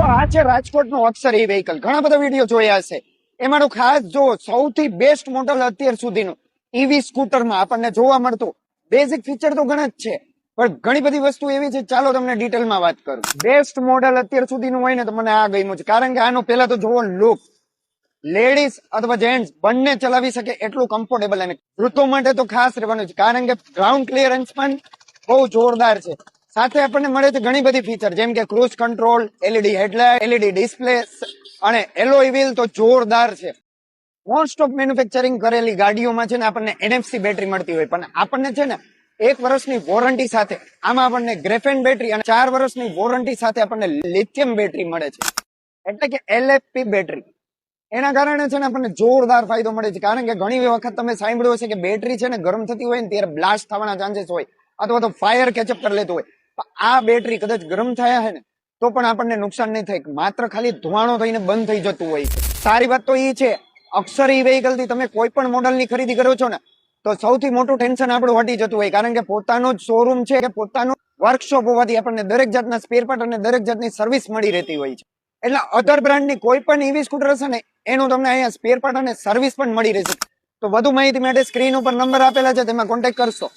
તો આ છે રાજકોટનું અક્ષર ઈ વ્હીકલ. ઘણા બધા વિડીયો જોયા હશે. એમાંનું ખાસ જો સૌથી બેસ્ટ મોડલ અત્યાર સુધીનું ઈવી સ્કૂટરમાં આપણને જોવા મળતું બેઝિક ફીચર તો ઘણા જ છે, પણ ઘણી બધી વસ્તુ એવી છે. ચાલો તમને ડિટેલમાં વાત કરું. બેસ્ટ મોડલ અત્યાર સુધીનું હોય ને તો મને આ ગમ્યું છે, કારણ કે આનો પેલા તો જોવો લુક, લેડીઝ અથવા જેન્ટ્સ બંને ચલાવી શકે એટલું કમ્ફર્ટેબલ, અને વૃદ્ધો માટે તો ખાસ રહેવાનું છે, કારણ કે ગ્રાઉન્ડ ક્લિયરન્સ પણ બહુ જોરદાર છે. સાથે આપણને મળે છે ઘણી બધી ફીચર, જેમ કે cruise control, LED headlight, LED display અને એલોય વ્હીલ તો જોરદાર છે. મોસ્ટ ઓફ મેન્યુફેક્ચરિંગ કરેલી ગાડીઓમાં છે ને આપણને એનએફસી બેટરી મળતી હોય, પણ આપણને છે ને 1 વર્ષની વોરંટી સાથે આમાં આપણને ગ્રેફેન બેટરી અને 4 વર્ષની વોરંટી સાથે આપણને લિથિયમ બેટરી મળે છે, એટલે કે એલએફપી બેટરી. એના કારણે છે ને આપણને જોરદાર ફાયદો મળે છે, કારણ કે ઘણી વખત તમે સાંભળ્યું હશે કે બેટરી છે ને ગરમ થતી હોય ને ત્યારે બ્લાસ્ટ થવાના ચાન્સીસ હોય, અથવા તો ફાયર કેચઅપ કરી લેતું હોય. આ બેટરી કદાચ ગરમ થયા છે ને તો પણ આપણને નુકસાન નહીં થાય, માત્ર ખાલી ધુમાડો થઈને બંધ થઈ જતું હોય છે. સારી વાત તો એ છે, અક્ષર ઈ વ્હીકલ થી તમે કોઈ પણ મોડલની ખરીદી કરો છો ને તો સૌથી મોટું ટેન્શન આપણું હટી જતું હોય, કારણ કે પોતાનો જ શોરૂમ છે કે પોતાનું વર્કશોપ હોવાથી આપણને દરેક જાતના સ્પેર પાર્ટ અને દરેક જાતની સર્વિસ મળી રહેતી હોય છે. એટલે અધર બ્રાન્ડની કોઈ પણ ઈવી સ્કૂટર હશે ને એનું તમને અહીંયા સ્પેર પાર્ટ અને સર્વિસ પણ મળી રહેશે. તો વધુ માહિતી માટે સ્ક્રીન ઉપર નંબર આપેલા છે, તેમાં કોન્ટેક્ટ કરશો.